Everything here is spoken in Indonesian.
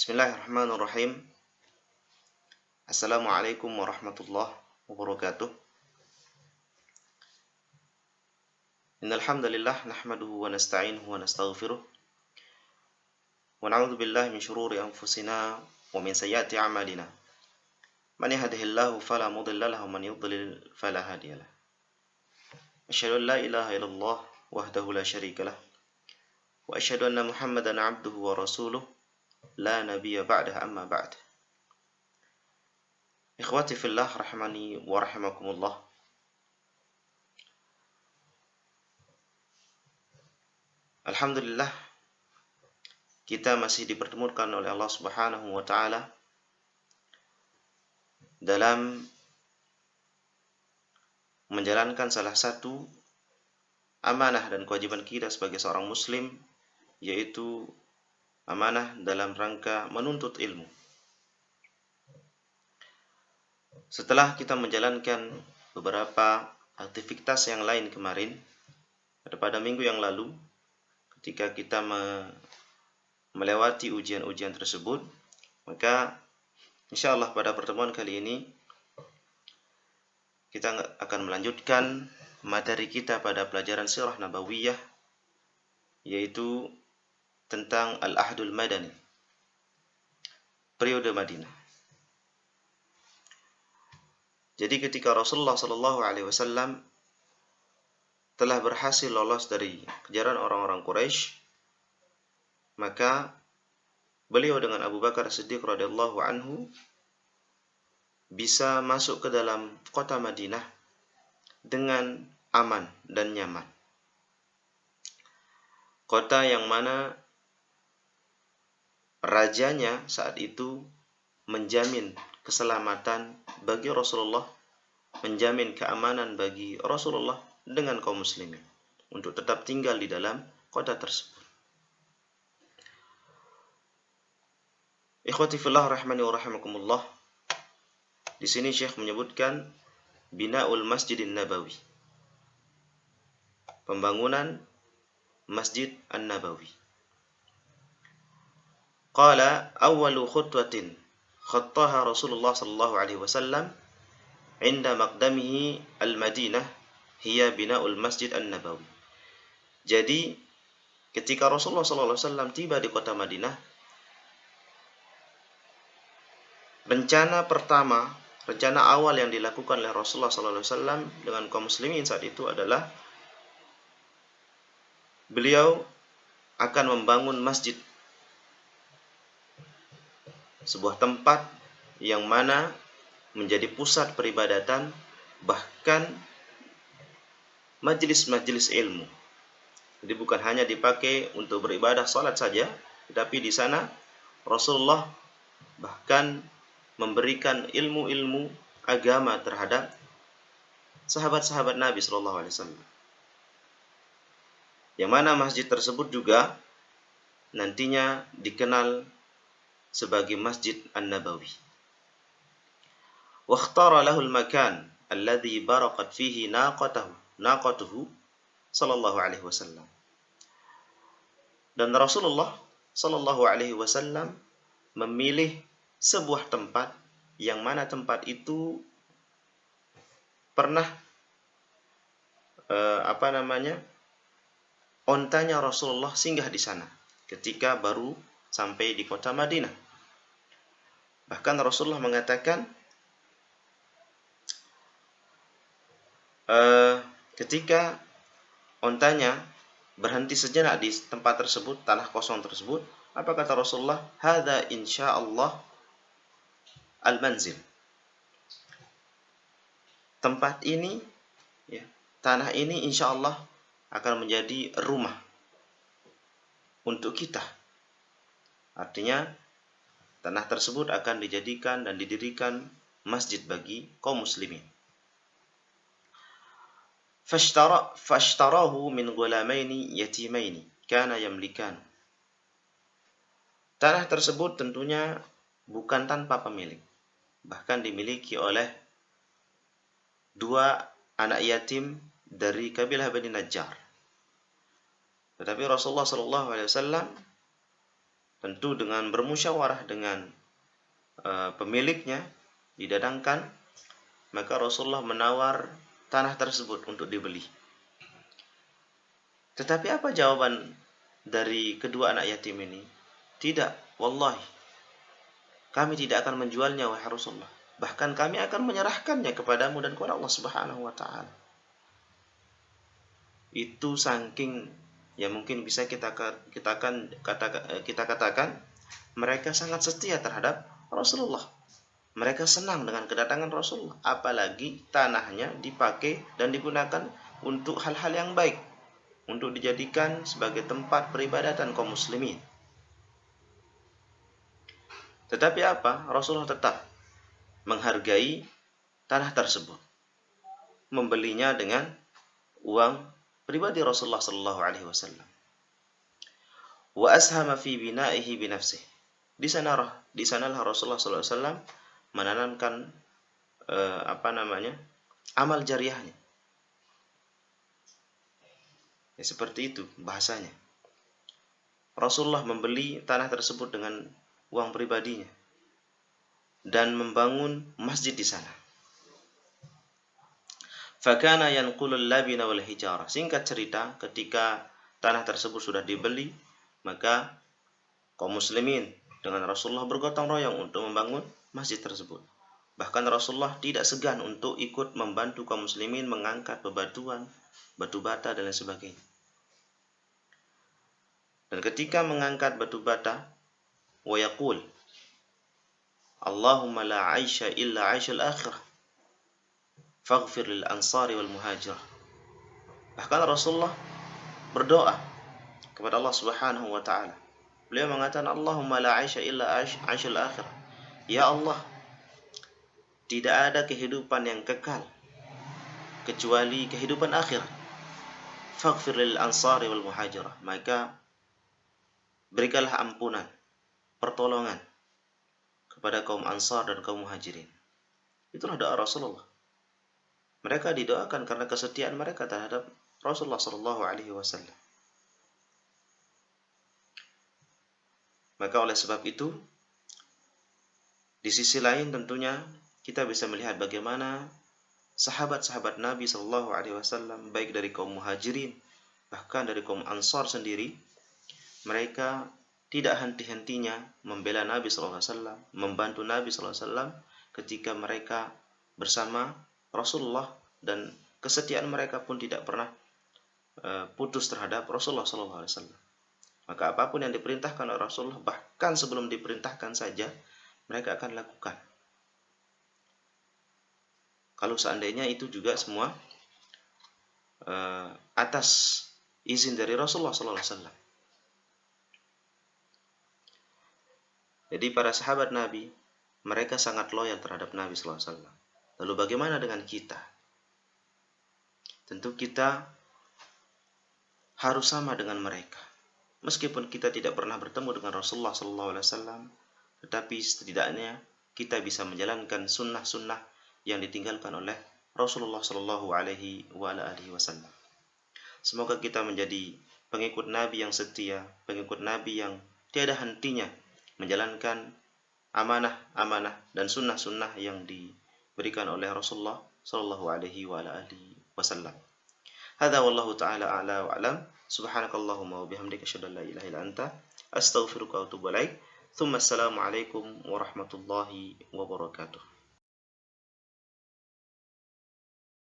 Bismillahirrahmanirrahim. Assalamualaikum warahmatullahi wabarakatuh. Innal hamdalillah nahmaduhu wa nasta'inuhu wa nastaghfiruh wa na'udzu billahi min shururi anfusina wa min sayyiati a'malina. Man yahdihillahu fala mudilla lahu wa man yudlil fala hadiyalah. Asyhadu an la ilaha illallah wahdahu la syarika lah wa asyhadu anna Muhammadan 'abduhu wa rasuluh la nabiyya ba'dahu amma ba'd. Ikhwati fillah rahimani wa rahimakumullah. Alhamdulillah, kita masih dipertemukan oleh Allah Subhanahu wa taala dalam menjalankan salah satu amanah dan kewajiban kita sebagai seorang muslim, yaitu amanah dalam rangka menuntut ilmu. Setelah kita menjalankan beberapa aktivitas yang lain kemarin, pada minggu yang lalu, ketika kita melewati ujian-ujian tersebut, maka insyaallah pada pertemuan kali ini kita akan melanjutkan materi kita pada pelajaran sirah nabawiyah, yaitu tentang Al-Ahdul Madani, periode Madinah. Jadi ketika Rasulullah SAW telah berhasil lolos dari kejaran orang-orang Quraisy, maka beliau dengan Abu Bakar Siddiq radhiyallahu anhu bisa masuk ke dalam kota Madinah dengan aman dan nyaman. Kota yang mana rajanya saat itu menjamin keselamatan bagi Rasulullah, menjamin keamanan bagi Rasulullah dengan kaum muslimin untuk tetap tinggal di dalam kota tersebut. Ikhwati fillah rahmani wa rahimakumullah. Di sini Syekh menyebutkan Bina'ul Masjidin Nabawi, pembangunan Masjid An-Nabawi. Qala awwalu khutwatin khattaha Rasulullah sallallahu alaihi wasallam 'inda maqdamihi al-Madinah hiya bina'ul Masjid An-Nabawi. Jadi ketika Rasulullah sallallahu alaihi wasallam tiba di kota Madinah, rencana awal yang dilakukan oleh Rasulullah sallallahu alaihi wasallam dengan kaum muslimin saat itu adalah beliau akan membangun masjid, sebuah tempat yang mana menjadi pusat peribadatan, bahkan majelis-majelis ilmu. Jadi bukan hanya dipakai untuk beribadah salat saja, tetapi di sana Rasulullah bahkan memberikan ilmu-ilmu agama terhadap sahabat-sahabat Nabi sallallahu alaihi wasallam. Yang mana masjid tersebut juga nantinya dikenal sebagai Masjid An-Nabawi. Wa ikhtara lahu al-makan alladhi baraqat fihi naqatuhu sallallahu alaihi wasallam. Dan Rasulullah sallallahu alaihi wasallam memilih sebuah tempat yang mana tempat itu pernah ontanya Rasulullah singgah di sana ketika baru sampai di kota Madinah. Bahkan Rasulullah mengatakan ketika ontanya berhenti sejenak di tempat tersebut, tanah kosong tersebut, apa kata Rasulullah? Hadza insyaallah al-manzil. Tempat ini, ya, tanah ini insyaallah akan menjadi rumah untuk kita. Artinya tanah tersebut akan dijadikan dan didirikan masjid bagi kaum muslimin. Fashtarahu min ghulamaini yatimaini kana yamlikan. Tanah tersebut tentunya bukan tanpa pemilik, bahkan dimiliki oleh dua anak yatim dari kabilah Bani Najjar. Tetapi Rasulullah sallallahu alaihi wasallam tentu dengan bermusyawarah dengan pemiliknya, didatangkan, maka Rasulullah menawar tanah tersebut untuk dibeli. Tetapi apa jawaban dari kedua anak yatim ini? Tidak, wallahi, kami tidak akan menjualnya wahai Rasulullah. Bahkan kami akan menyerahkannya kepadamu dan kepada Allah Subhanahu wa taala. Itu saking, ya mungkin bisa kita katakan mereka sangat setia terhadap Rasulullah. Mereka senang dengan kedatangan Rasulullah, apalagi tanahnya dipakai dan digunakan untuk hal-hal yang baik, untuk dijadikan sebagai tempat peribadatan kaum muslimin. Tetapi apa? Rasulullah tetap menghargai tanah tersebut, membelinya dengan uang pribadi Rasulullah sallallahu alaihi wasallam. Wa ashama fi bina'ihi bi nafsihi. Di sanalah Rasulullah sallallahu alaihi wasallam menanamkan amal jariahnya. Ya, seperti itu bahasanya. Rasulullah membeli tanah tersebut dengan uang pribadinya dan membangun masjid di sana. Fakana yanqulul labina wal hijara. Singkat cerita, ketika tanah tersebut sudah dibeli, maka kaum muslimin dengan Rasulullah bergotong royong untuk membangun masjid tersebut. Bahkan Rasulullah tidak segan untuk ikut membantu kaum muslimin mengangkat bebatuan, batu bata dan lain sebagainya. Dan ketika mengangkat batu bata, wa yaqul, Allahumma la 'aisha illa 'aishal akhirah, faghfir lil ansari wal muhajirah. Bahkan Rasulullah berdoa kepada Allah Subhanahu wa taala. Beliau mengatakan, Allahumma la 'aisha illa 'aishal akhirah. Ya Allah, tidak ada kehidupan yang kekal kecuali kehidupan akhir. Faghfir lil ansari wal muhajirah. Maka berikanlah ampunan, pertolongan kepada kaum Ansar dan kaum Muhajirin. Itulah doa Rasulullah. Mereka didoakan karena kesetiaan mereka terhadap Rasulullah sallallahu alaihi wasallam. Maka oleh sebab itu, di sisi lain tentunya kita bisa melihat bagaimana sahabat-sahabat Nabi sallallahu alaihi wasallam, baik dari kaum Muhajirin bahkan dari kaum Ansar sendiri, mereka tidak henti-hentinya membela Nabi sallallahu alaihi wasallam, membantu Nabi sallallahu alaihi wasallam ketika mereka bersama Rasulullah, dan kesetiaan mereka pun tidak pernah putus terhadap Rasulullah sallallahu alaihi wasallam. Maka apapun yang diperintahkan oleh Rasulullah, bahkan sebelum diperintahkan saja, mereka akan lakukan. Kalau seandainya itu juga semua atas izin dari Rasulullah sallallahu alaihi wasallam. Jadi para sahabat Nabi, mereka sangat loyal terhadap Nabi sallallahu alaihi wasallam. Lalu bagaimana dengan kita? Tentu kita harus sama dengan mereka. Meskipun kita tidak pernah bertemu dengan Rasulullah sallallahu alaihi wasallam, tetapi setidaknya kita bisa menjalankan sunnah-sunnah yang ditinggalkan oleh Rasulullah sallallahu alaihi wasallam. Semoga kita menjadi pengikut Nabi yang setia, pengikut Nabi yang tiada hentinya menjalankan amanah-amanah dan sunnah-sunnah yang diberikan oleh Rasulullah sallallahu alaihi wasallam. Hadza wallahu ta'ala a'la wa a'lam. Subhanakallahumma wa bihamdika asyhadu an la ilaha illa anta astaghfiruka wa atubu ilaik. Tsumma assalamu alaikum warahmatullahi wabarakatuh.